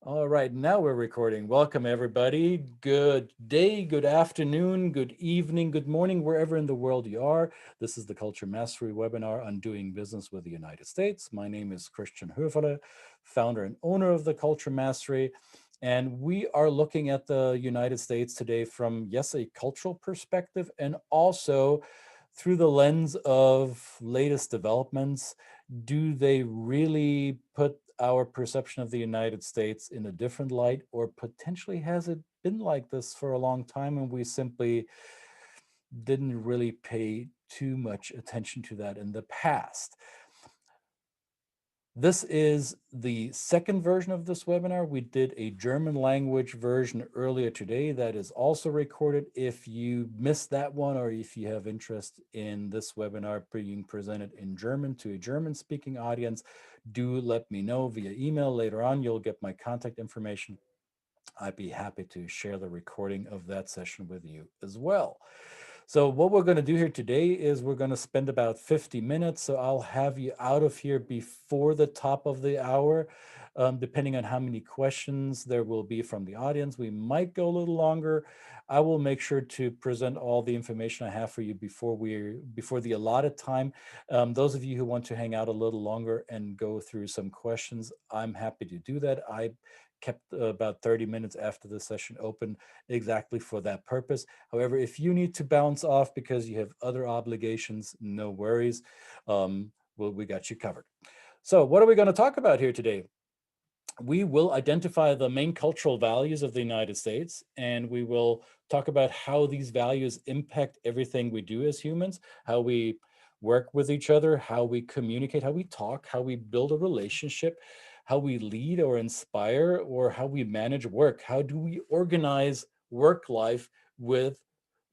All right, now we're recording. Welcome, everybody. Good day, good afternoon, good evening, good morning, wherever in the world you are. This is the Culture Mastery webinar on doing business with the United States. My name is Christian Höferle, founder and owner of the Culture Mastery. And we are looking at the United States today from, yes, a cultural perspective and also through the lens of latest developments. Do they really put our perception of the United States in a different light, or potentially has it been like this for a long time and we simply didn't really pay too much attention to that in the past? This is the second version of this webinar. We did a German language version earlier today that is also recorded. If you missed that one, or if you have interest in this webinar being presented in German to a German-speaking audience, do let me know via email. Later on, you'll get my contact information. I'd be happy to share the recording of that session with you as well. So what we're going to do here today is we're going to spend about 50 minutes. So I'll have you out of here before the top of the hour, depending on how many questions there will be from the audience. We might go a little longer. I will make sure to present all the information I have for you before the allotted time. Those of you who want to hang out a little longer and go through some questions, I'm happy to do that. I kept about 30 minutes after the session open exactly for that purpose. However, if you need to bounce off because you have other obligations, no worries. We got you covered. So what are we going to talk about here today? We will identify the main cultural values of the United States, and we will talk about how these values impact everything we do as humans, how we work with each other, how we communicate, how we talk, how we build a relationship, how we lead or inspire, or how we manage work. How do we organize work life with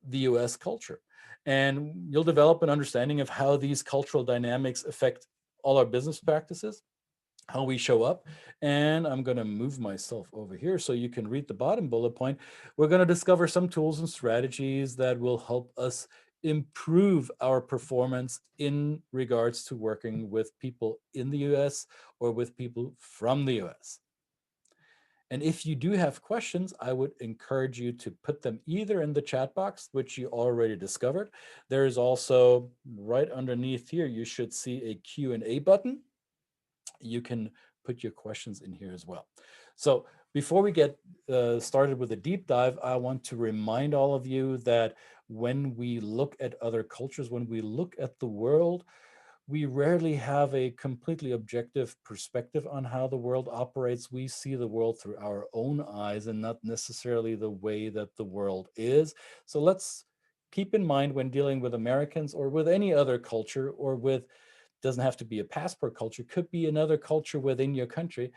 the US culture? And you'll develop an understanding of how these cultural dynamics affect all our business practices, how we show up. And I'm going to move myself over here so you can read the bottom bullet point. We're going to discover some tools and strategies that will help us improve our performance in regards to working with people in the US or with people from the US. And if you do have questions, I would encourage you to put them either in the chat box, which you already discovered. There is also right underneath here, you should see a Q&A button. You can put your questions in here as well. So before we get started with a deep dive, I want to remind all of you that when we look at other cultures, when we look at the world, we rarely have a completely objective perspective on how the world operates. We see the world through our own eyes and not necessarily the way that the world is. So let's keep in mind when dealing with Americans or with any other culture, or with, doesn't have to be a passport culture, could be another culture within your country.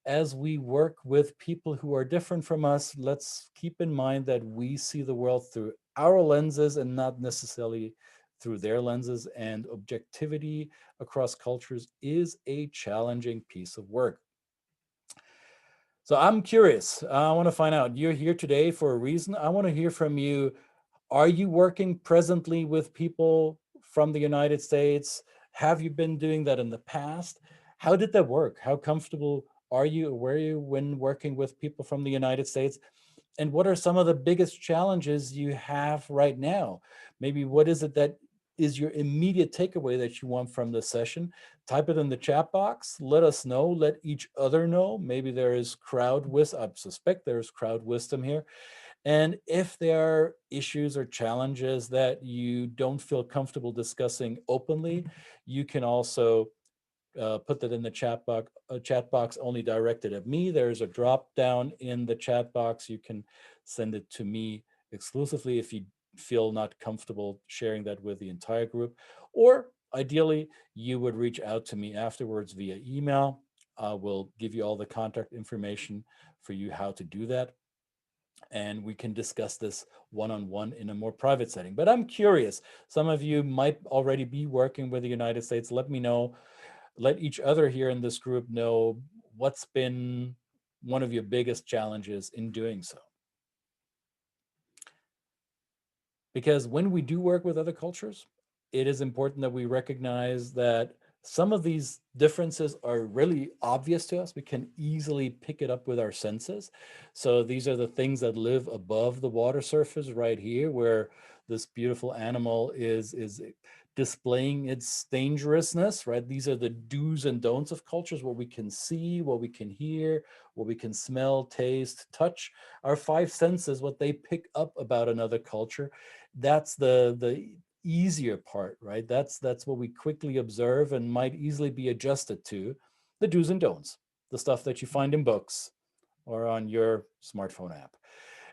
As we work with people who are different from us, let's keep in mind that we see the world through our lenses and not necessarily through their lenses, and objectivity across cultures is a challenging piece of work. So I'm curious. I want to find out, you're here today for a reason. I want to hear from you. Are you working presently with people from the United States? Have you been doing that in the past? How did that work? How comfortable are you, or were you when working with people from the United States? And what are some of the biggest challenges you have right now? Maybe what is it that is your immediate takeaway that you want from this session? Type it in the chat box. Let us know. Let each other know. Maybe there is crowd wisdom. I suspect there's crowd wisdom here. And if there are issues or challenges that you don't feel comfortable discussing openly, you can also put that in the chat box. A chat box only directed at me. There's a drop down in the chat box. You can send it to me exclusively if you feel not comfortable sharing that with the entire group. Or ideally, you would reach out to me afterwards via email. I will give you all the contact information for you how to do that, and we can discuss this one-on-one in a more private setting. But I'm curious, some of you might already be working with the United States. Let me know. Let each other here in this group know what's been one of your biggest challenges in doing so. Because when we do work with other cultures, it is important that we recognize that some of these differences are really obvious to us. We can easily pick it up with our senses. So these are the things that live above the water surface right here, where this beautiful animal is displaying its dangerousness, right? These are the do's and don'ts of cultures, what we can see, what we can hear, what we can smell, taste, touch. Our five senses, what they pick up about another culture. That's the easier part, right? That's what we quickly observe and might easily be adjusted to. The do's and don'ts, the stuff that you find in books or on your smartphone app.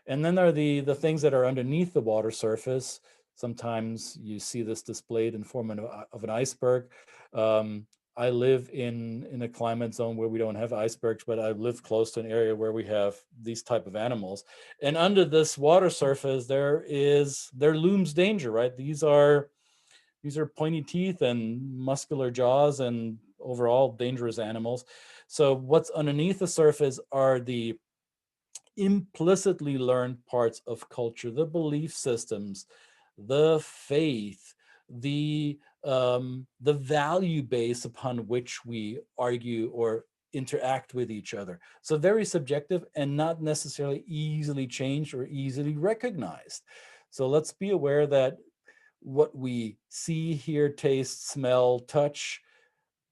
And then there are the things that are underneath the water surface. Sometimes you see this displayed in form of an iceberg. Um, I live in a climate zone where we don't have icebergs, but I live close to an area where we have these type of animals. And under this water surface, there looms danger, right? These are pointy teeth and muscular jaws and overall dangerous animals. So what's underneath the surface are the implicitly learned parts of culture, the belief systems, the faith, the value base upon which we argue or interact with each other. So very subjective and not necessarily easily changed or easily recognized. So let's be aware that what we see, hear, taste, smell, touch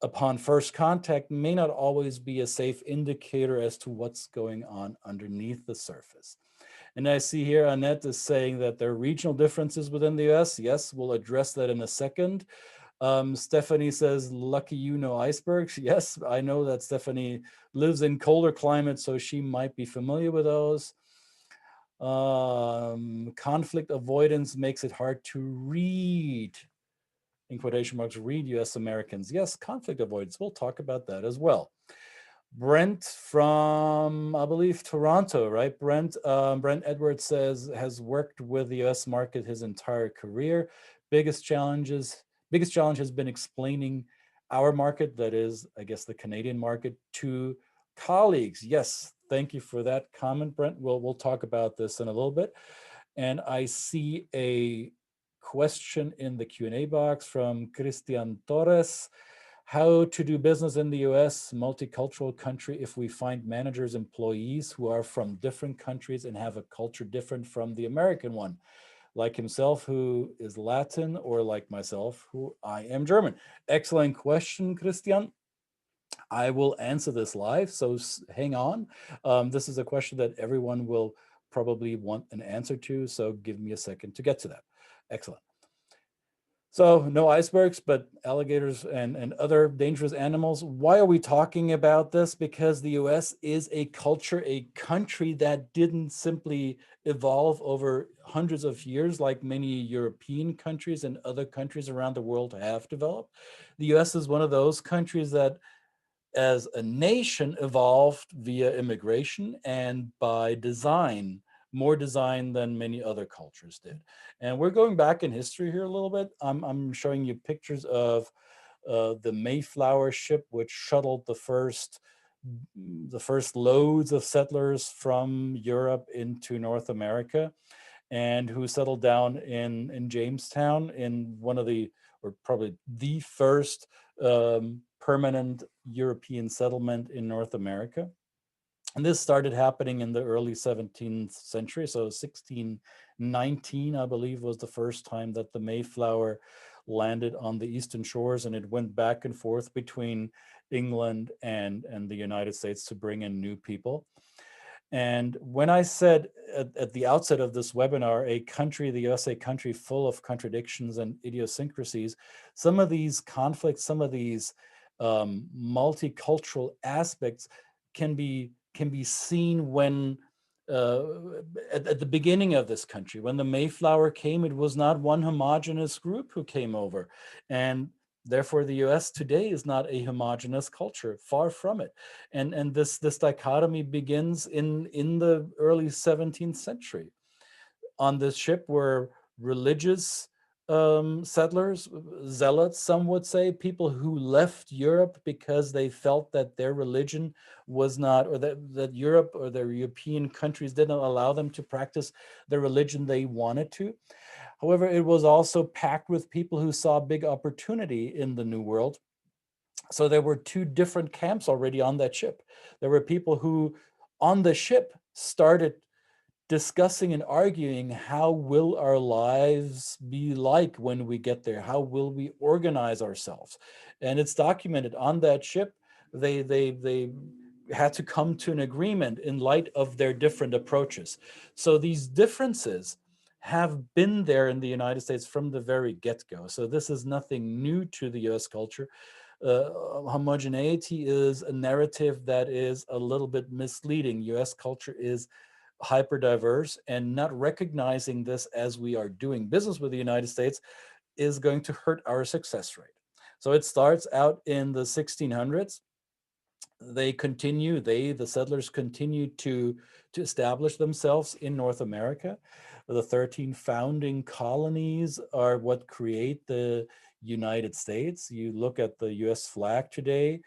upon first contact may not always be a safe indicator as to what's going on underneath the surface. And I see here Annette is saying that there are regional differences within the US. Yes, we'll address that in a second. Stephanie says, lucky you know icebergs. Yes, I know that Stephanie lives in colder climates, so she might be familiar with those. Conflict avoidance makes it hard to read, in quotation marks, read US Americans. Yes, conflict avoidance. We'll talk about that as well. Brent from, I believe, Toronto, right? Brent Edwards says, has worked with the US market his entire career. Biggest challenge has been explaining our market, that is, I guess, the Canadian market, to colleagues. Yes, thank you for that comment, Brent. We'll talk about this in a little bit. And I see a question in the Q&A box from Christian Torres. How to do business in the US, multicultural country, if we find managers, employees who are from different countries and have a culture different from the American one, like himself, who is Latin, or like myself, who I am German. Excellent question, Christian. I will answer this live, so hang on. This is a question that everyone will probably want an answer to, so give me a second to get to that. Excellent. So no icebergs, but alligators and other dangerous animals. Why are we talking about this? Because the US is a culture, a country that didn't simply evolve over hundreds of years like many European countries and other countries around the world have developed. The US is one of those countries that, as a nation, evolved via immigration and by design, more design than many other cultures did. And we're going back in history here a little bit. I'm showing you pictures of the Mayflower ship, which shuttled the first loads of settlers from Europe into North America, and who settled down in Jamestown, in one of the, or probably the first permanent European settlement in North America. And this started happening in the early 17th century. So 1619, I believe, was the first time that the Mayflower landed on the eastern shores, and it went back and forth between England and the United States to bring in new people. And when I said at the outset of this webinar, a country, the US, a country full of contradictions and idiosyncrasies, some of these conflicts, some of these multicultural aspects can be seen when at the beginning of this country. When the Mayflower came, it was not one homogeneous group who came over. And therefore, the US today is not a homogeneous culture, far from it. And this dichotomy begins in the early 17th century. On this ship were religious settlers, zealots, some would say, people who left Europe because they felt that their religion was not, or that Europe or the European countries didn't allow them to practice the religion they wanted to. However, it was also packed with people who saw big opportunity in the New World So there were two different camps already on that ship. There were people who on the ship started discussing and arguing, how will our lives be like when we get there? How will we organize ourselves? And it's documented on that ship. They had to come to an agreement in light of their different approaches. So these differences have been there in the United States from the very get-go. So this is nothing new to the US culture. Homogeneity is a narrative that is a little bit misleading. US culture is hyper diverse, and not recognizing this as we are doing business with the United States is going to hurt our success rate. So it starts out in the 1600s. The settlers continue to establish themselves in North America. The 13 founding colonies are what create the United States. You look at the US flag today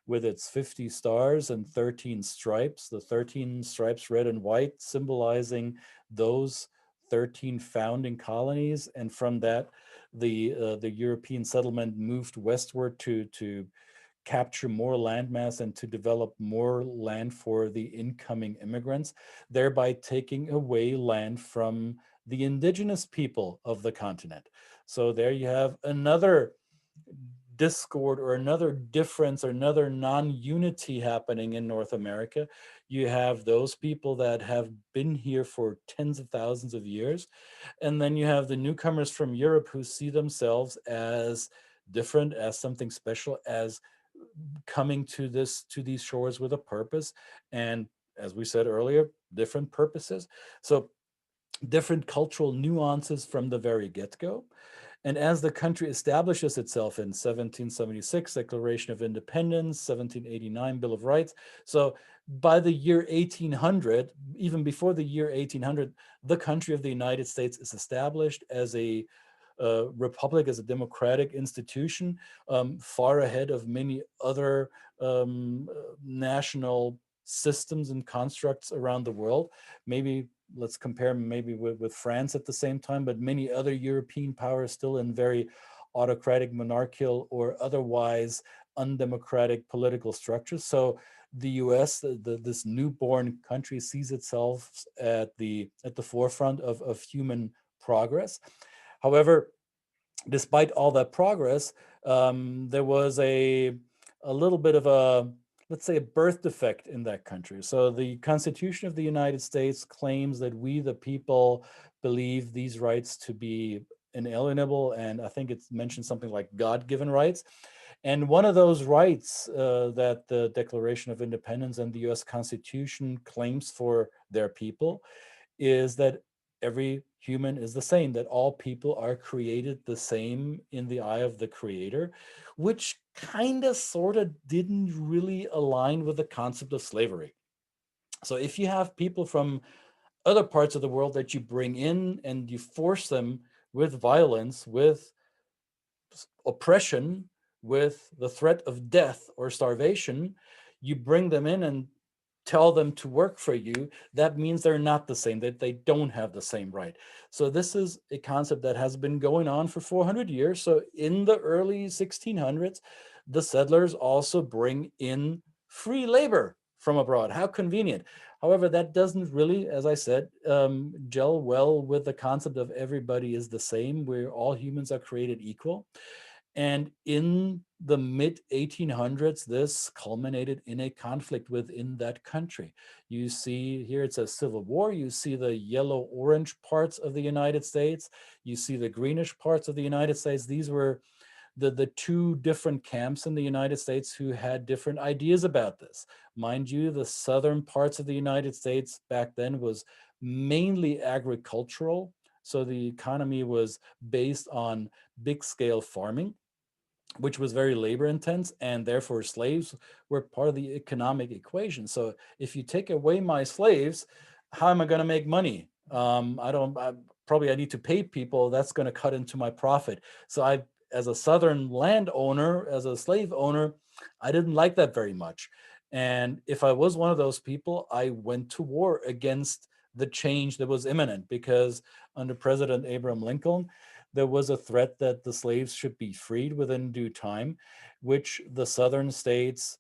with its 50 stars and 13 stripes, the 13 stripes, red and white, symbolizing those 13 founding colonies. And from that, the European settlement moved westward to capture more landmass and to develop more land for the incoming immigrants, thereby taking away land from the indigenous people of the continent. So there you have another discord or another difference or another non-unity happening in North America. You have those people that have been here for tens of thousands of years, and then you have the newcomers from Europe who see themselves as different, as something special, as coming to these shores with a purpose, and as we said earlier, different purposes. So different cultural nuances from the very get-go. And as the country establishes itself in 1776, Declaration of Independence, 1789, Bill of Rights. So by the year 1800, even before the year 1800, the country of the United States is established as a republic, as a democratic institution, far ahead of many other national systems and constructs around the world. Maybe let's compare maybe with France at the same time, but many other European powers still in very autocratic, monarchical, or otherwise undemocratic political structures. So the US, this newborn country, sees itself at the forefront of human progress. However, despite all that progress, there was a little bit of a, let's say, a birth defect in that country. So the Constitution of the United States claims that we, the people, believe these rights to be inalienable, and I think it's mentioned something like God-given rights. And one of those rights that the Declaration of Independence and the US Constitution claims for their people is that every human is the same, that all people are created the same in the eye of the Creator, which kind of sort of didn't really align with the concept of slavery. So if you have people from other parts of the world that you bring in and you force them with violence, with oppression, with the threat of death or starvation, you bring them in and tell them to work for you, that means they're not the same, that they don't have the same right. So this is a concept that has been going on for 400 years. So in the early 1600s, the settlers also bring in free labor from abroad. How convenient. However, that doesn't really, as I said, gel well with the concept of everybody is the same, where all humans are created equal. And in the mid 1800s, this culminated in a conflict within that country. You see here, it's a civil war. You see the yellow-orange parts of the United States. You see the greenish parts of the United States. These were the two different camps in the United States who had different ideas about this. Mind you, the southern parts of the United States back then was mainly agricultural. So the economy was based on big-scale farming, which was very labor intense, and therefore slaves were part of the economic equation. So if you take away my slaves, how am I going to make money? I need to pay people. That's going to cut into my profit. So as a Southern landowner, as a slave owner, I didn't like that very much. And if I was one of those people, I went to war against the change that was imminent, because under President Abraham Lincoln, there was a threat that the slaves should be freed within due time, which the southern states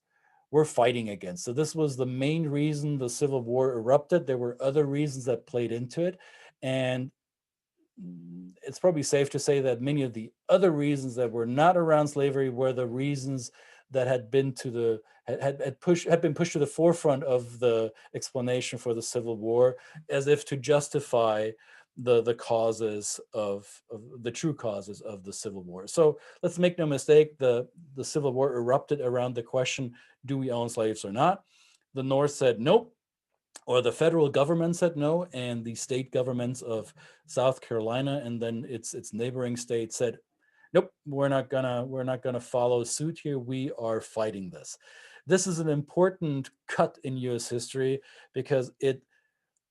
were fighting against. So this was the main reason the Civil War erupted. There were other reasons that played into it. And it's probably safe to say that many of the other reasons that were not around slavery were the reasons that had been to the had been pushed to the forefront of the explanation for the Civil War, as if to justify the causes of the true causes of the Civil War. So let's make no mistake, the Civil War erupted around the question, do we own slaves or not? The North said nope, or the federal government said no, and the state governments of South Carolina and then its neighboring states said, nope, we're not gonna follow suit here. We are fighting this. This is an important cut in U.S. history because it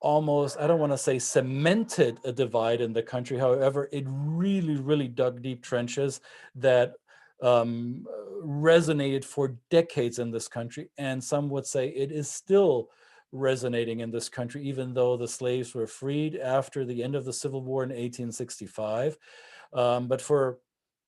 almost, I don't want to say cemented a divide in the country. However, it really, really dug deep trenches that resonated for decades in this country. And some would say it is still resonating in this country, even though the slaves were freed after the end of the Civil War in 1865. But for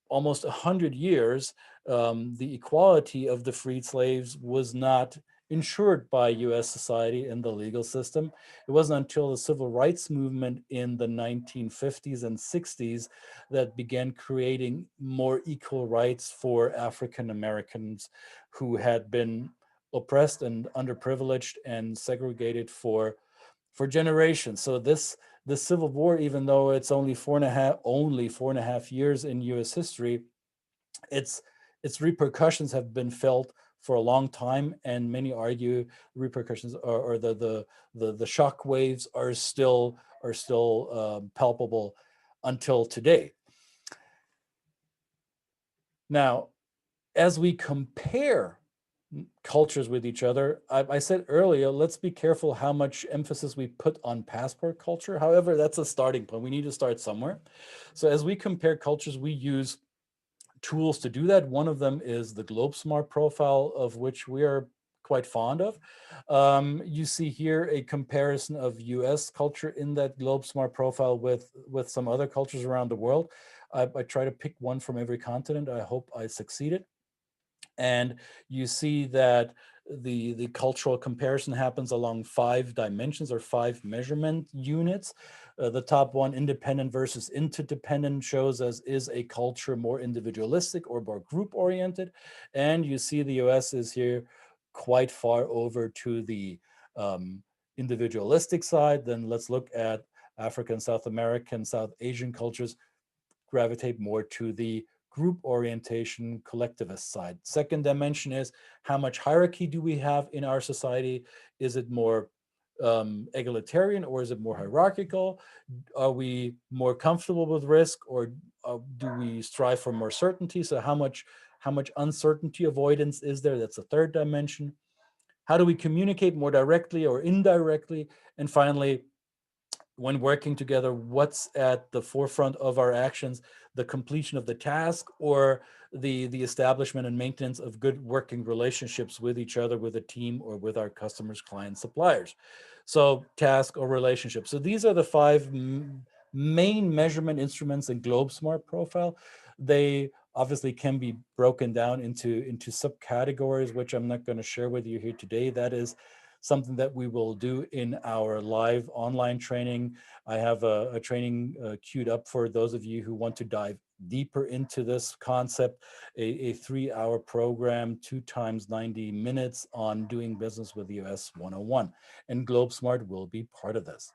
almost 100 years, the equality of the freed slaves was not ensured by US society and the legal system. It wasn't until the civil rights movement in the 1950s and 60s that began creating more equal rights for African Americans who had been oppressed and underprivileged and segregated for generations. So the Civil War, even though it's only four and a half years in U.S. history, its repercussions have been felt for a long time, and many argue repercussions or the shock waves are still palpable until today. Now, as we compare cultures with each other, I said earlier, let's be careful how much emphasis we put on passport culture. However, that's a starting point. We need to start somewhere. So as we compare cultures, we use tools to do that. One of them is the GlobeSmart profile, of which we are quite fond of. You see here a comparison of US culture in that GlobeSmart profile with some other cultures around the world. I try to pick one from every continent. I hope I succeeded. And you see that the cultural comparison happens along 5 dimensions or 5 measurement units. The top one, independent versus interdependent, shows us is a culture more individualistic or more group oriented. And you see the US is here quite far over to the individualistic side. Then let's look at African, South American, South Asian cultures gravitate more to the group orientation, collectivist side. Second dimension is how much hierarchy do we have in our society? Is it more egalitarian or is it more hierarchical? Are we more comfortable with risk, or do we strive for more certainty? So how much uncertainty avoidance is there? That's a third dimension. How do we communicate more directly or indirectly? And finally, when working together, what's at the forefront of our actions, the completion of the task or the establishment and maintenance of good working relationships with each other, with a team, or with our customers, clients, suppliers. So task or relationship. So these are the 5 main measurement instruments in GlobeSmart profile. They obviously can be broken down into subcategories, which I'm not going to share with you here today. That is something that we will do in our live online training. I have a training queued up for those of you who want to dive deeper into this concept, a 3-hour program, 2 times 90 minutes on doing business with the US 101. And GlobeSmart will be part of this.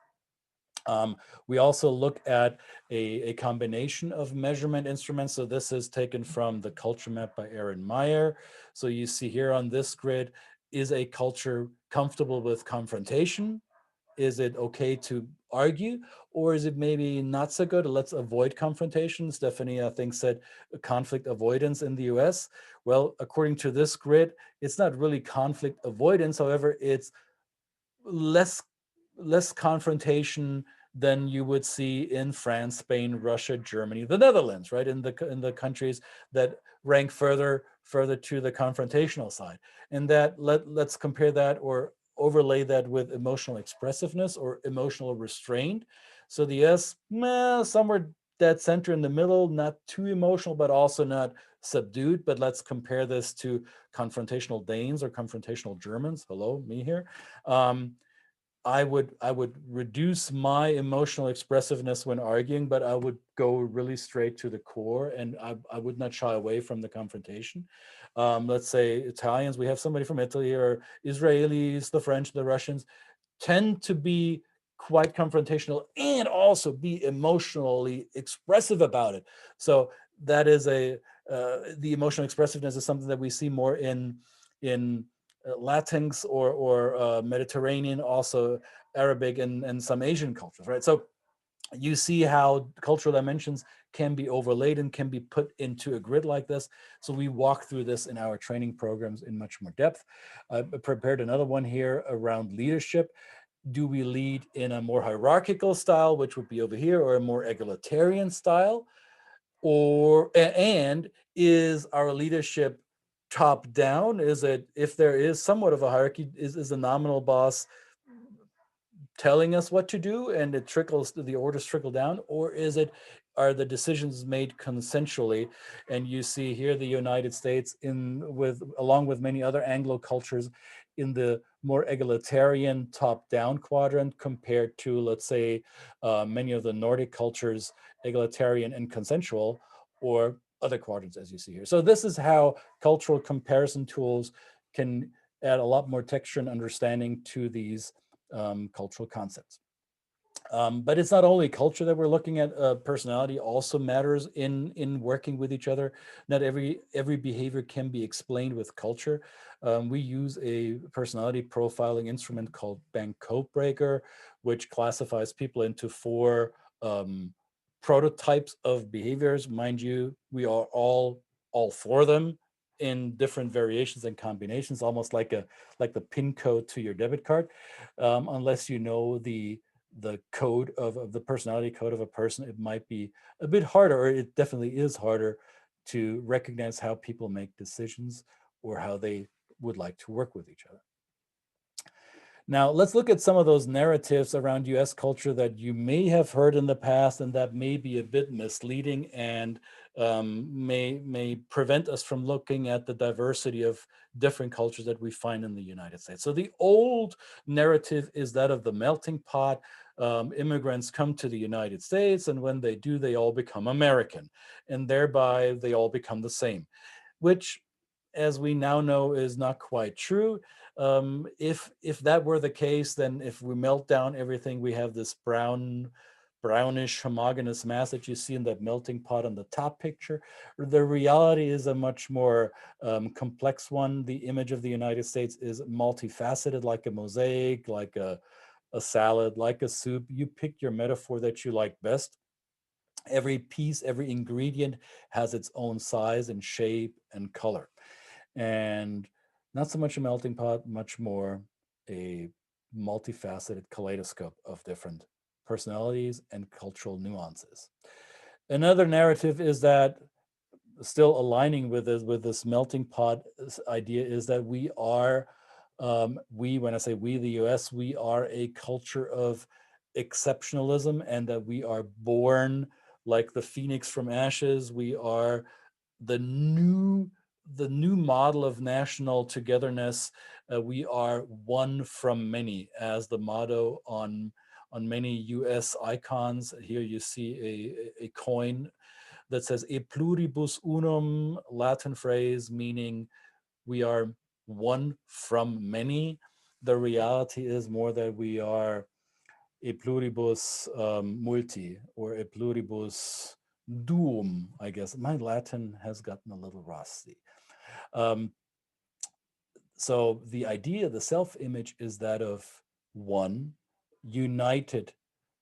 We also look at a combination of measurement instruments. So this is taken from the culture map by Aaron Meyer. So you see here on this grid, is a culture comfortable with confrontation? Is it okay to argue? Or is it maybe not so good? Let's avoid confrontation. Stephanie, I think, said conflict avoidance in the US. Well, according to this grid, it's not really conflict avoidance. However, it's less confrontation than you would see in France, Spain, Russia, Germany, the Netherlands, right? In the countries that rank further to the confrontational side. And that let's compare that or overlay that with emotional expressiveness or emotional restraint. So the S, somewhere dead center in the middle, not too emotional, but also not subdued. But let's compare this to confrontational Danes or confrontational Germans. Hello, me here. I would reduce my emotional expressiveness when arguing, but I would go really straight to the core, and I would not shy away from the confrontation. Let's say Italians, we have somebody from Italy, or Israelis, the French, the Russians, tend to be quite confrontational and also be emotionally expressive about it. So that is the emotional expressiveness is something that we see more in Latinx or Mediterranean, also Arabic and some Asian cultures, right? So you see how cultural dimensions can be overlaid and can be put into a grid like this. So we walk through this in our training programs in much more depth. I prepared another one here around leadership. Do we lead in a more hierarchical style, which would be over here, or a more egalitarian style? And is our leadership top down? Is it, if there is somewhat of a hierarchy, is the nominal boss telling us what to do and it trickles, the orders trickle down? Or is it, are the decisions made consensually? And you see here the United States along with many other Anglo cultures in the more egalitarian top-down quadrant, compared to, let's say, many of the Nordic cultures, egalitarian and consensual, or other quadrants, as you see here. So this is how cultural comparison tools can add a lot more texture and understanding to these cultural concepts. But it's not only culture that we're looking at. Personality also matters in working with each other. Not every behavior can be explained with culture. We use a personality profiling instrument called Bank Codebreaker, which classifies people into 4 prototypes of behaviors. Mind you, we are all 4 of them in different variations and combinations, almost like the PIN code to your debit card. Unless you know the code of the personality code of a person, it might be a bit harder, or it definitely is harder, to recognize how people make decisions or how they would like to work with each other. Now, let's look at some of those narratives around US culture that you may have heard in the past and that may be a bit misleading and may prevent us from looking at the diversity of different cultures that we find in the United States. So the old narrative is that of the melting pot. Immigrants come to the United States, and when they do, they all become American, and thereby they all become the same, which, as we now know, is not quite true. If that were the case, then if we melt down everything, we have this brownish homogeneous mass that you see in that melting pot on the top picture. The reality is a much more complex one. The image of the United States is multifaceted, like a mosaic, like a salad, like a soup. You pick your metaphor that you like best. Every piece, every ingredient has its own size and shape and color. And not so much a melting pot, much more a multifaceted kaleidoscope of different personalities and cultural nuances. Another narrative is that, still aligning with this melting pot idea, is that we are, when I say we, the US, we are a culture of exceptionalism, and that we are born like the phoenix from ashes. We are the new model of national togetherness. We are one from many, as the motto on many US icons. Here you see a coin that says "E pluribus unum," Latin phrase meaning we are one from many. The reality is more that we are "E pluribus multi," or "E pluribus duum," I guess. My Latin has gotten a little rusty. So the idea, the self-image, is that of one united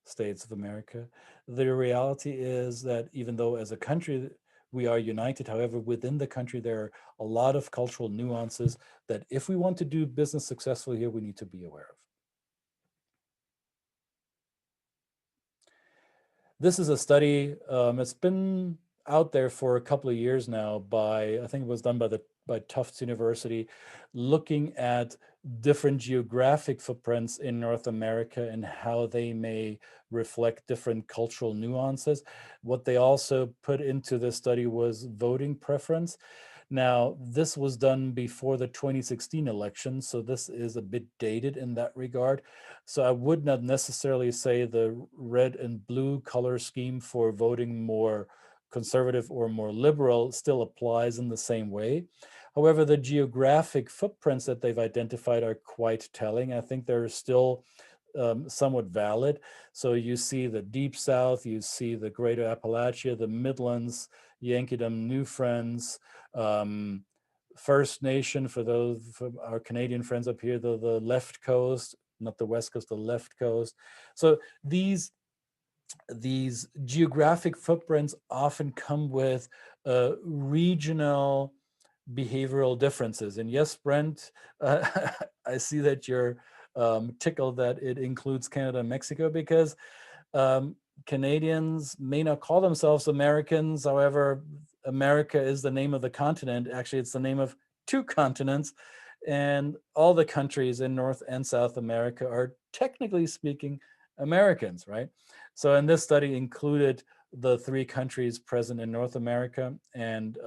States of America. The reality is that even though as a country we are united, however, within the country there are a lot of cultural nuances that, if we want to do business successfully here, we need to be aware of. This is a study, it's been out there for a couple of years now by, I think it was done by Tufts University, looking at different geographic footprints in North America and how they may reflect different cultural nuances. What they also put into this study was voting preference. Now, this was done before the 2016 election, so this is a bit dated in that regard. So I would not necessarily say the red and blue color scheme for voting more conservative or more liberal still applies in the same way. However, the geographic footprints that they've identified are quite telling. I think they're still somewhat valid. So you see the Deep South, you see the Greater Appalachia, the Midlands, Yankeedom, New Friends, First Nation for those, for our Canadian friends up here, the left coast, not the west coast, the left coast. So these geographic footprints often come with regional behavioral differences. And yes, Brent, I see that you're tickled that it includes Canada and Mexico, because Canadians may not call themselves Americans. However, America is the name of the continent. Actually, it's the name of two continents. And all the countries in North and South America are, technically speaking, Americans, right? So in this study included the three countries present in North America. And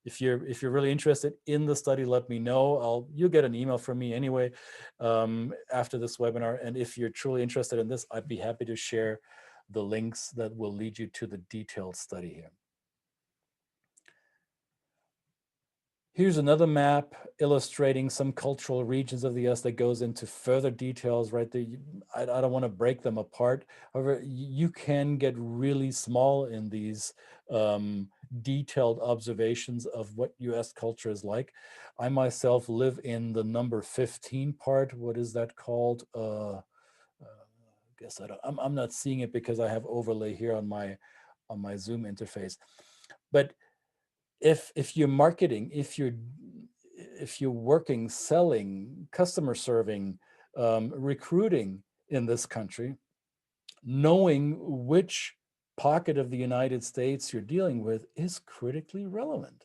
if you're really interested in the study, let me know. You'll get an email from me anyway after this webinar. And if you're truly interested in this, I'd be happy to share the links that will lead you to the detailed study here. Here's another map illustrating some cultural regions of the US that goes into further details right there. I don't want to break them apart. However, you can get really small in these detailed observations of what US culture is like. I myself live in the number 15 part. What is that called? I guess I'm not seeing it because I have overlay here on my Zoom interface. But if you're marketing, if you're working, selling, customer serving, recruiting in this country, knowing which pocket of the United States you're dealing with is critically relevant.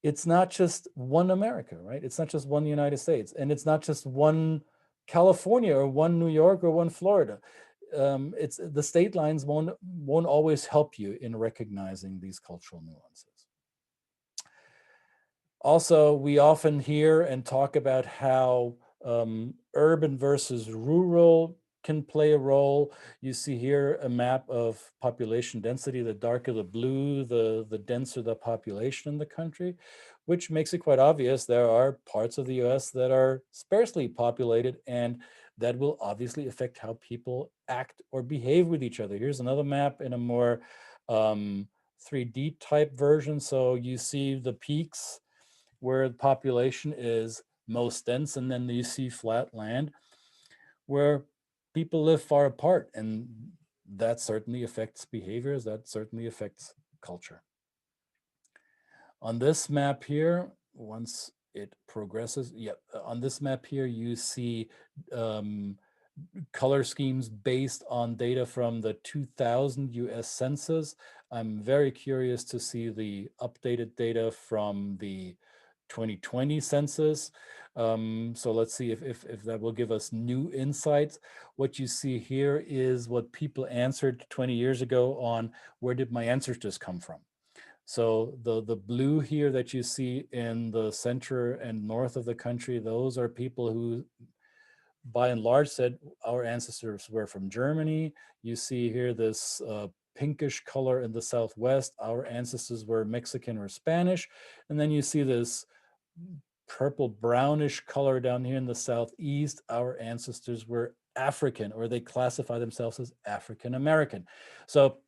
It's not just one America, right? It's not just one United States, and it's not just one California or one New York or one Florida. It's the state lines won't always help you in recognizing these cultural nuances. Also, we often hear and talk about how urban versus rural can play a role. You see here a map of population density. The darker the blue, the denser the population in the country, which makes it quite obvious there are parts of the US that are sparsely populated, and that will obviously affect how people act or behave with each other. Here's another map in a more 3D type version. So you see the peaks where the population is most dense, and then you see flat land where people live far apart, and that certainly affects behaviors, that certainly affects culture. On this map here, once it progresses, on this map here, you see color schemes based on data from the 2000 US Census. I'm very curious to see the updated data from the 2020 census. So let's see if that will give us new insights. What you see here is what people answered 20 years ago on where did my ancestors come from. So the blue here that you see in the center and north of the country, those are people who by and large said our ancestors were from Germany. You see here this pinkish color in the southwest, our ancestors were Mexican or Spanish. And then you see this purple brownish color down here in the southeast, our ancestors were African, or they classify themselves as African American. So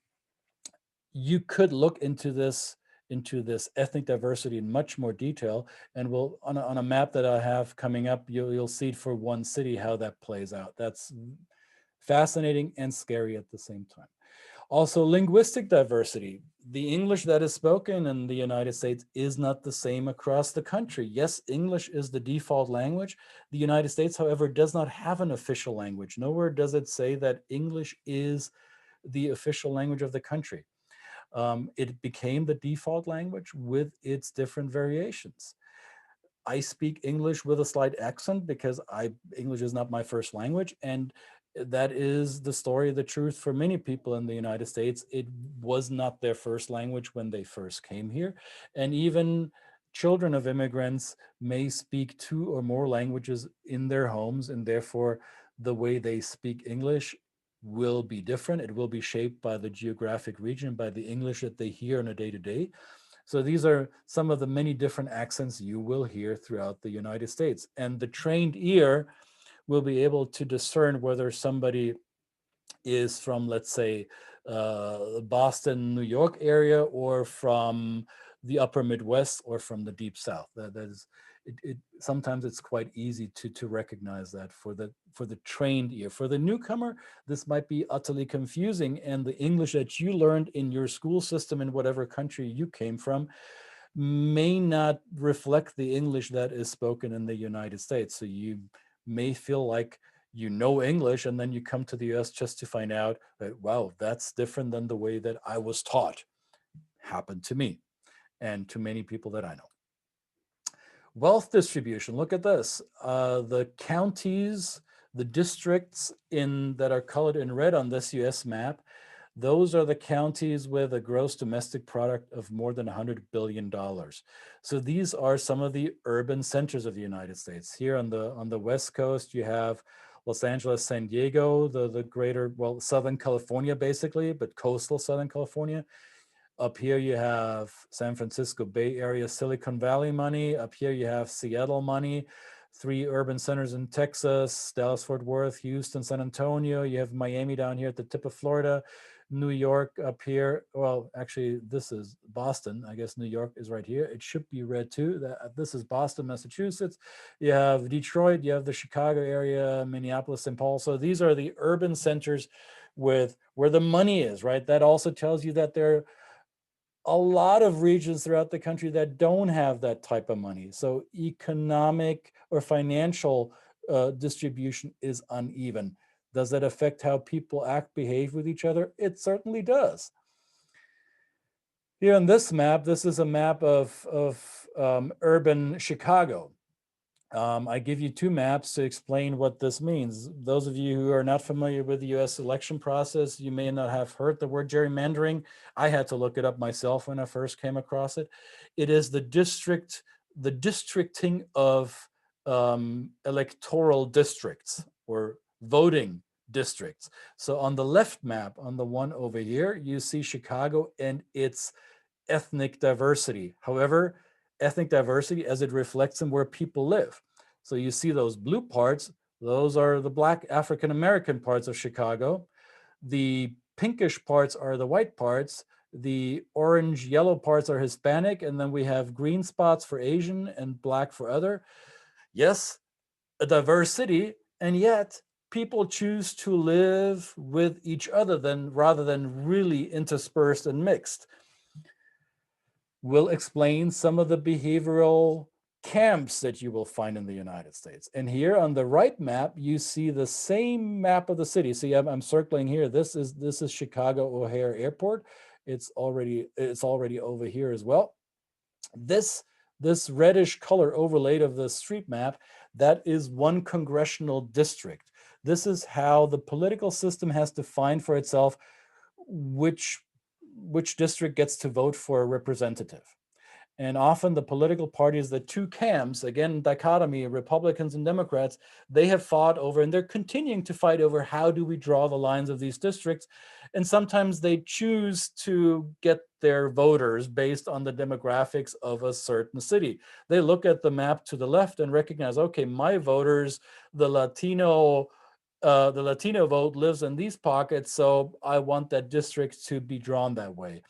you could look into this ethnic diversity in much more detail, and we'll on a map that I have coming up, you'll see it for one city how that plays out. That's fascinating and scary at the same time. Also, linguistic diversity. The English that is spoken in the United States is not the same across the country. Yes, English is the default language. The United States, however, does not have an official language. Nowhere does it say that English is the official language of the country. It became the default language with its different variations. I speak English with a slight accent because English is not my first language, and that is the story, the truth for many people in the United States. It was not their first language when they first came here, and even children of immigrants may speak 2 or more languages in their homes, and therefore the way they speak English will be different. It will be shaped by the geographic region, by the English that they hear on a day-to-day. So these are some of the many different accents you will hear throughout the United States. And the trained ear will be able to discern whether somebody is from, let's say, Boston, New York area, or from the upper Midwest, or from the deep South. That is, sometimes it's quite easy to recognize that for the trained ear. For the newcomer, this might be utterly confusing, and the English that you learned in your school system in whatever country you came from may not reflect the English that is spoken in the United States. So you may feel like you know English, and then you come to the US just to find out that, wow, that's different than the way that I was taught. Happened to me and to many people that I know. Wealth distribution, look at this. The counties, the districts that are colored in red on this US map, those are the counties with a gross domestic product of more than $100 billion. So these are some of the urban centers of the United States. Here on the West Coast, you have Los Angeles, San Diego, the greater, well, Southern California basically, but coastal Southern California. Up here you have San Francisco Bay Area, Silicon Valley money. Up here you have Seattle money. 3 urban centers in Texas, Dallas, Fort Worth, Houston, San Antonio. You have Miami down here at the tip of Florida. New York up here. Well, actually, this is Boston. I guess New York is right here. It should be red too. This is Boston, Massachusetts. You have Detroit. You have the Chicago area, Minneapolis, St. Paul. So these are the urban centers where the money is, right? That also tells you that there are a lot of regions throughout the country that don't have that type of money. So economic or financial distribution is uneven. Does that affect how people act, behave with each other? It certainly does. Here on this map, this is a map of urban Chicago. I give you 2 maps to explain what this means. Those of you who are not familiar with the US election process, you may not have heard the word gerrymandering. I had to look it up myself when I first came across it. It is the districting of electoral districts or voting districts. So on the left map, on the one over here, you see Chicago and its ethnic diversity. However, ethnic diversity as it reflects in where people live. So you see those blue parts, those are the Black African American parts of Chicago. The pinkish parts are the white parts. The orange yellow parts are Hispanic, and then we have green spots for Asian and black for other. Yes, a diverse city, and yet people choose to live with each other rather than really interspersed and mixed. Will explain some of the behavioral camps that you will find in the United States. And here on the right map, you see the same map of the city. See, I'm circling here. This is Chicago O'Hare Airport. It's already over here as well. This reddish color overlaid of the street map, that is one congressional district. This is how the political system has defined for itself which district gets to vote for a representative. And often the political parties, the 2 camps, again, dichotomy, Republicans and Democrats, they have fought over, and they're continuing to fight over, how do we draw the lines of these districts? And sometimes they choose to get their voters based on the demographics of a certain city. They look at the map to the left and recognize, okay, my voters, the Latino vote lives in these pockets, so I want that district to be drawn that way.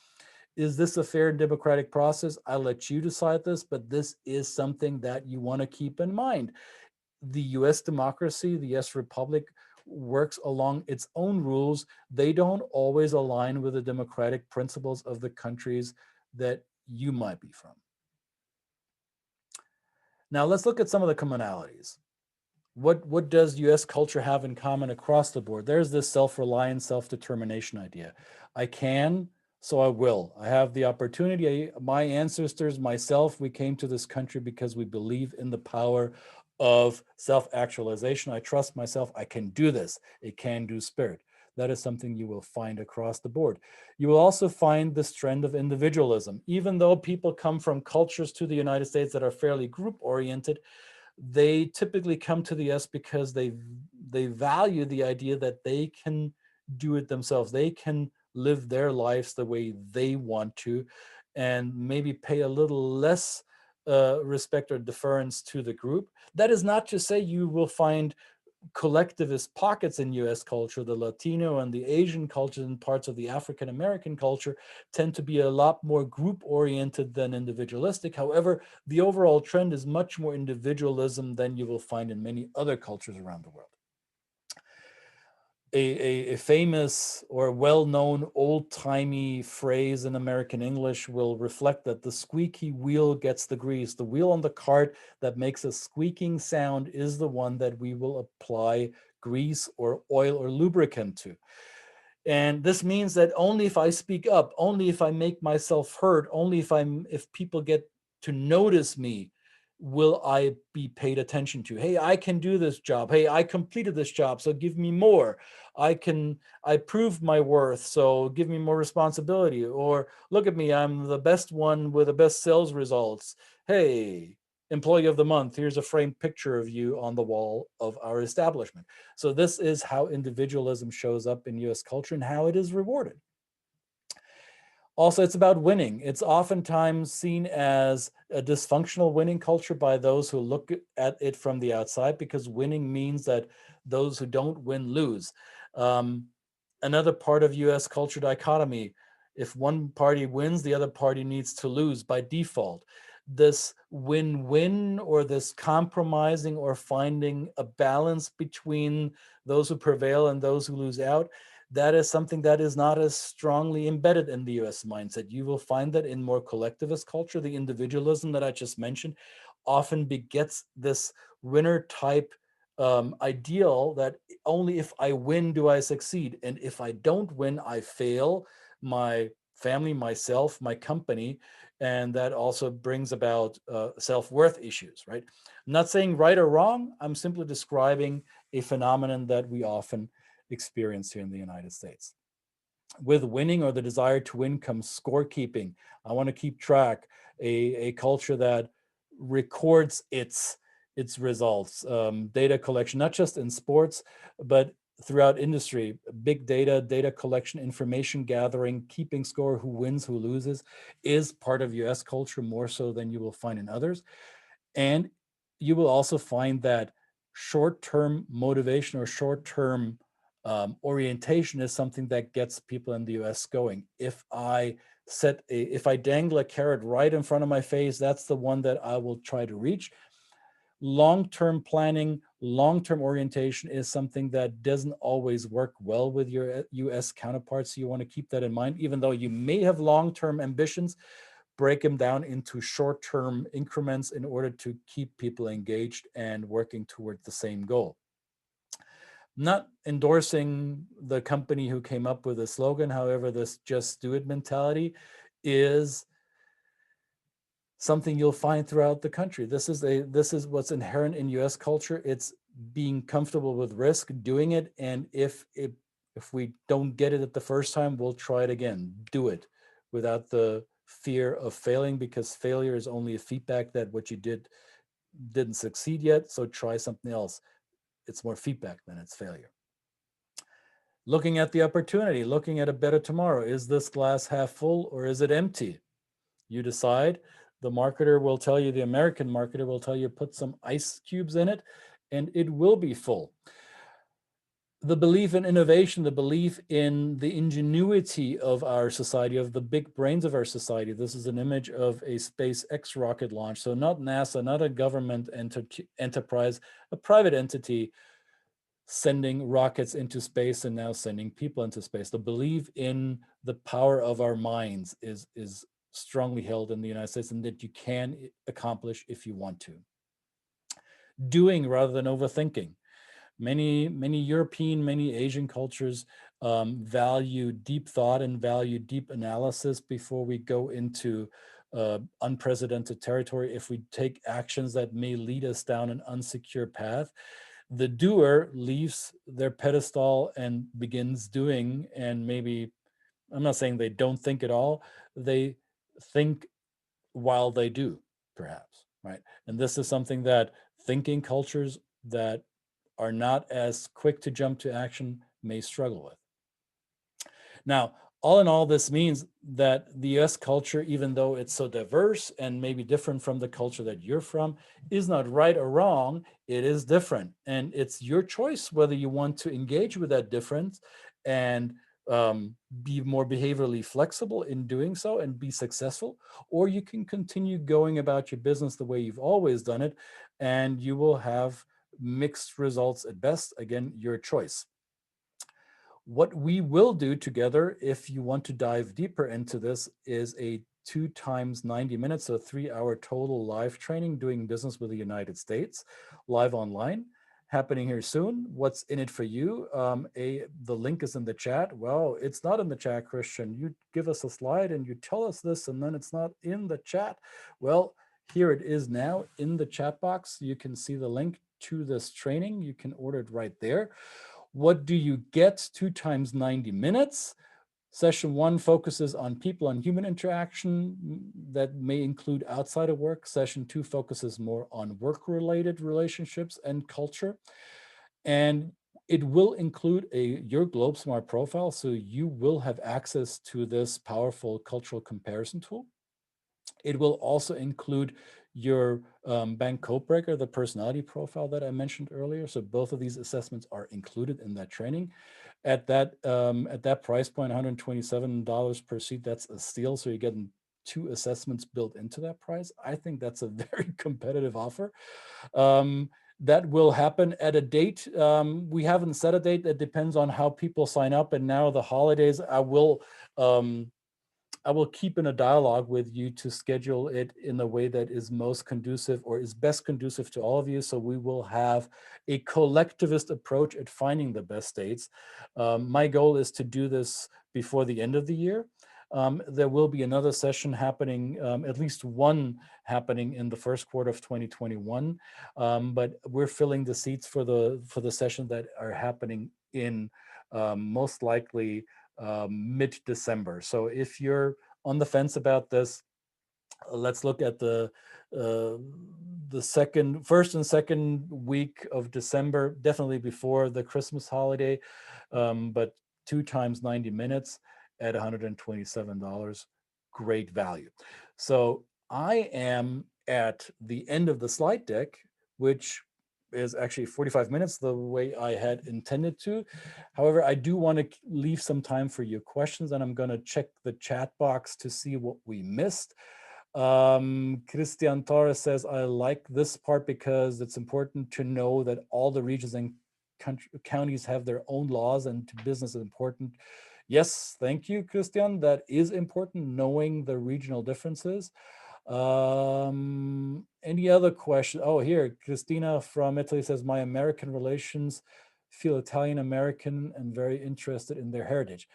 Is this a fair and democratic process? I'll let you decide this, but this is something that you want to keep in mind. The US democracy, the US republic, works along its own rules. They don't always align with the democratic principles of the countries that you might be from. Now let's look at some of the commonalities. What does US culture have in common across the board? There's this self-reliance, self-determination idea. I can so I will. I have the opportunity. My ancestors, myself, we came to this country because we believe in the power of self-actualization. I trust myself. I can do this. A can-do spirit. That is something you will find across the board. You will also find this trend of individualism. Even though people come from cultures to the United States that are fairly group-oriented, they typically come to the US because they value the idea that they can do it themselves. They can live their lives the way they want to, and maybe pay a little less respect or deference to the group. That is not to say you will find collectivist pockets in US culture. The Latino and the Asian culture and parts of the African American culture tend to be a lot more group oriented than individualistic. However, the overall trend is much more individualism than you will find in many other cultures around the world. A famous or well-known old-timey phrase in American English will reflect that: the squeaky wheel gets the grease. The wheel on the cart that makes a squeaking sound is the one that we will apply grease or oil or lubricant to. And this means that only if I speak up, only if I make myself heard, only if people get to notice me, will I be paid attention to. Hey, I can do this job. Hey, I completed this job, so give me more. I proved my worth, so give me more responsibility. Or look at me, I'm the best one with the best sales results. Hey, employee of the month, here's a framed picture of you on the wall of our establishment. So this is how individualism shows up in US culture and how it is rewarded. Also, it's about winning. It's oftentimes seen as a dysfunctional winning culture by those who look at it from the outside, because winning means that those who don't win lose. Another part of US culture dichotomy: if one party wins, the other party needs to lose by default. This win-win, or this compromising or finding a balance between those who prevail and those who lose out, that is something that is not as strongly embedded in the US mindset. You will find that in more collectivist culture, the individualism that I just mentioned often begets this winner type ideal that only if I win do I succeed. And if I don't win, I fail my family, myself, my company. And that also brings about self-worth issues, right? I'm not saying right or wrong. I'm simply describing a phenomenon that we often experience here in the United States. With winning, or the desire to win, comes scorekeeping. I want to keep track, a culture that records its results, data collection, not just in sports, but throughout industry. Big data collection, information gathering, keeping score, who wins, who loses, is part of US culture more so than you will find in others. And you will also find that short-term motivation or short-term orientation is something that gets people in the US going. If I dangle a carrot right in front of my face, that's the one that I will try to reach. Long-term planning, long-term orientation is something that doesn't always work well with your US counterparts. So you want to keep that in mind. Even though you may have long-term ambitions, break them down into short-term increments in order to keep people engaged and working toward the same goal. Not endorsing the company who came up with the slogan. However, this just do it mentality is something you'll find throughout the country. This is what's inherent in US culture. It's being comfortable with risk, doing it, and if we don't get it at the first time, we'll try it again. Do it without the fear of failing, because failure is only a feedback that what you didn't succeed yet, so try something else. It's more feedback than it's failure. Looking at the opportunity, looking at a better tomorrow. Is this glass half full or is it empty? You decide. The marketer will tell you, the American marketer will tell you, put some ice cubes in it and it will be full. The belief in innovation, the belief in the ingenuity of our society, of the big brains of our society. This is an image of a SpaceX rocket launch. So not NASA, not a government enterprise, a private entity sending rockets into space and now sending people into space. The belief in the power of our minds is strongly held in the United States, and that you can accomplish if you want to. Doing rather than overthinking. Many European, many Asian cultures value deep thought and value deep analysis before we go into unprecedented territory. If we take actions that may lead us down an unsecure path, the doer leaves their pedestal and begins doing, and maybe, I'm not saying they don't think at all, they think while they do, perhaps, right? And this is something that thinking cultures that are not as quick to jump to action may struggle with. Now, all in all, this means that the US culture, even though it's so diverse and maybe different from the culture that you're from, is not right or wrong. It is different. And it's your choice whether you want to engage with that difference and be more behaviorally flexible in doing so and be successful, or you can continue going about your business the way you've always done it, and you will have mixed results at best. Again, your choice. What we will do together, if you want to dive deeper into this, is a 2 times 90 minutes, so 3-hour total live training doing business with the United States, live online, happening here soon. What's in it for you? The link is in the chat. Well, it's not in the chat, Christian. You give us a slide and you tell us this, and then it's not in the chat. Well, here it is now in the chat box. You can see the link to this training. You can order it right there. What do you get? 2 times 90 minutes. Session 1 focuses on people and human interaction that may include outside of work. Session 2 focuses more on work-related relationships and culture. And it will include your Globe Smart profile, so you will have access to this powerful cultural comparison tool. It will also include your bank code breaker, the personality profile that I mentioned earlier. So both of these assessments are included in that training. At that price point, $127 per seat, that's a steal. So you're getting 2 assessments built into that price. I think that's a very competitive offer. That will happen at a date. We haven't set a date. That depends on how people sign up. And now the holidays, I will keep in a dialogue with you to schedule it in a way that is most conducive or is best conducive to all of you. So we will have a collectivist approach at finding the best dates. My goal is to do this before the end of the year. There will be another session happening, at least one happening in the first quarter of 2021. But we're filling the seats for the sessions that are happening in most likely mid-December. So if you're on the fence about this, let's look at the first and second week of December, definitely before the Christmas holiday, but 2 times 90 minutes at $127, great value. So I am at the end of the slide deck, which is actually 45 minutes the way I had intended to. However, I do want to leave some time for your questions, and I'm going to check the chat box to see what we missed. Christian Torres says, I like this part because it's important to know that all the regions and counties have their own laws, and to business is important. Yes, thank you, Christian. That is important, knowing the regional differences. Any other question? Oh, here, Christina from Italy says, my American relations feel Italian American and very interested in their heritage.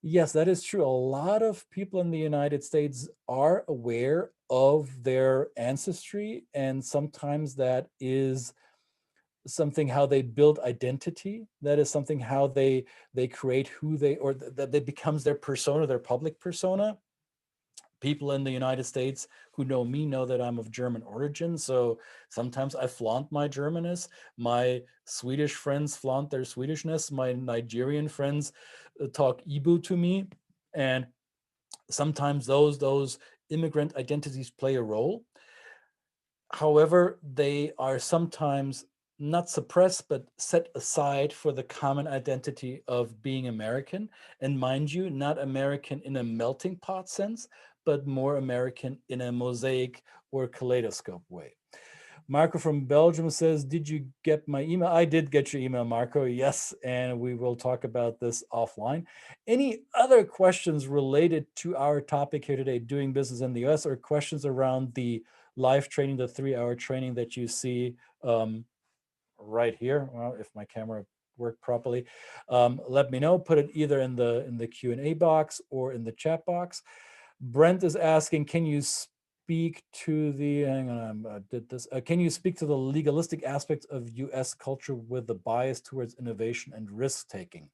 Yes, that is true. A lot of people in the United States are aware of their ancestry, and sometimes that is something how they build identity. That is something how they create who they, or that becomes their persona, their public persona. People in the United States who know me know that I'm of German origin. So sometimes I flaunt my Germanness. My Swedish friends flaunt their Swedishness. My Nigerian friends talk Igbo to me. And sometimes those immigrant identities play a role. However, they are sometimes not suppressed, but set aside for the common identity of being American. And mind you, not American in a melting pot sense, but more American in a mosaic or kaleidoscope way. Marco from Belgium says, did you get my email? I did get your email, Marco. Yes, and we will talk about this offline. Any other questions related to our topic here today, doing business in the US, or questions around the live training, the 3-hour training that you see right here? Well, if my camera work properly, let me know. Put it either in the Q&A box or in the chat box. Brent is asking, can you speak to the, hang on, I did this. Can you speak to the legalistic aspects of US culture with the bias towards innovation and risk taking?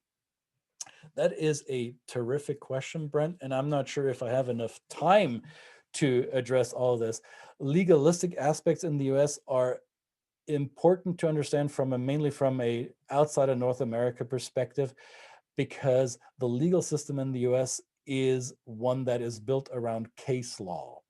That is a terrific question, Brent, and I'm not sure if I have enough time to address all of this. Legalistic aspects in the US are important to understand mainly from a outside of North America perspective, because the legal system in the US is one that is built around case law.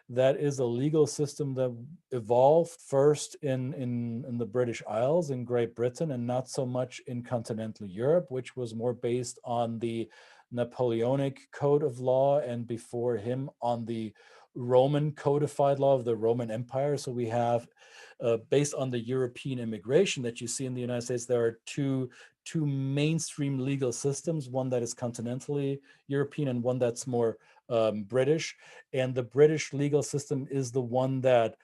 That is a legal system that evolved first in the British Isles, in Great Britain, and not so much in continental Europe, which was more based on the Napoleonic code of law, and before him on the Roman codified law of the Roman Empire. So we have, based on the European immigration that you see in the United States, there are two mainstream legal systems, one that is continentally European and one that's more British. And the British legal system is the one that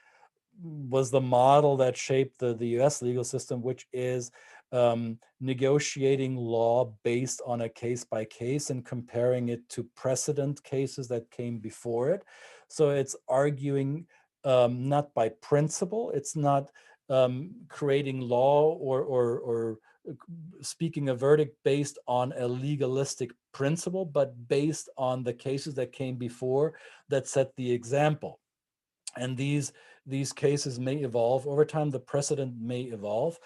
was the model that shaped the US legal system, which is negotiating law based on a case by case and comparing it to precedent cases that came before it. So it's arguing not by principle, it's not creating law or speaking a verdict based on a legalistic principle, but based on the cases that came before that set the example. And these cases may evolve over time. The precedent may evolve,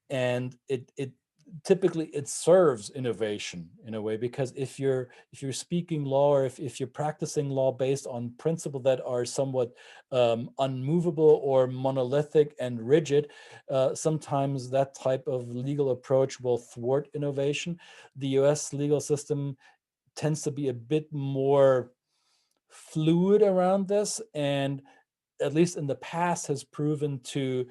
and it typically it serves innovation in a way, because if you're speaking law, or if you're practicing law based on principles that are somewhat unmovable or monolithic and rigid, sometimes that type of legal approach will thwart innovation. The US legal system tends to be a bit more fluid around this, and at least in the past has proven to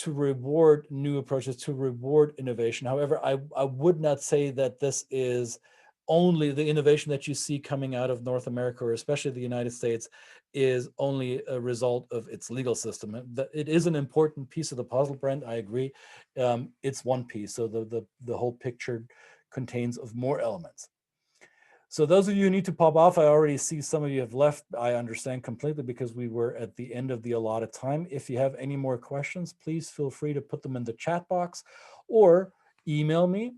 reward new approaches, to reward innovation. However, I would not say that this is only the innovation that you see coming out of North America, or especially the United States, is only a result of its legal system. It is an important piece of the puzzle, Brent, I agree. It's one piece, so the whole picture contains of more elements. So those of you who need to pop off, I already see some of you have left. I understand completely, because we were at the end of the allotted time. If you have any more questions, please feel free to put them in the chat box or email me.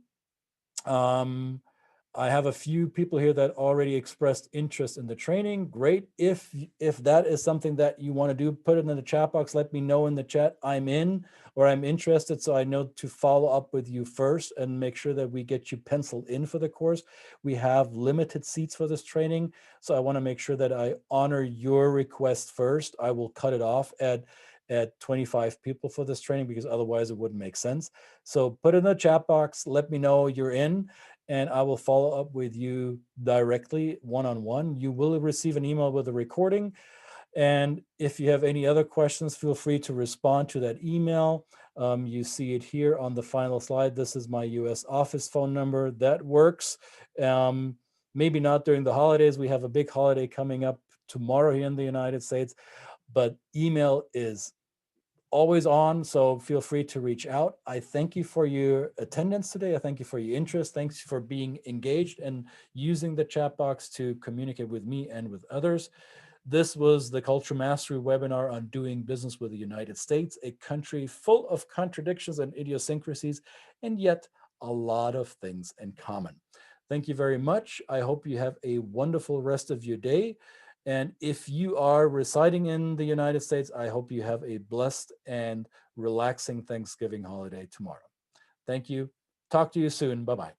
I have a few people here that already expressed interest in the training. Great. If that is something that you want to do, put it in the chat box. Let me know in the chat I'm in, or I'm interested, so I know to follow up with you first and make sure that we get you penciled in for the course. We have limited seats for this training, so I want to make sure that I honor your request first. I will cut it off at 25 people for this training, because otherwise it wouldn't make sense. So put it in the chat box, let me know you're in, and I will follow up with you directly one-on-one. You will receive an email with a recording. And if you have any other questions, feel free to respond to that email. You see it here on the final slide. This is my US office phone number. That works. Maybe not during the holidays. We have a big holiday coming up tomorrow here in the United States, but email is always on, so feel free to reach out. I thank you for your attendance today. I thank you for your interest. Thanks for being engaged and using the chat box to communicate with me and with others. This was the Culture Mastery webinar on doing business with the United States, a country full of contradictions and idiosyncrasies, and yet a lot of things in common. Thank you very much. I hope you have a wonderful rest of your day. And if you are residing in the United States, I hope you have a blessed and relaxing Thanksgiving holiday tomorrow. Thank you. Talk to you soon. Bye-bye.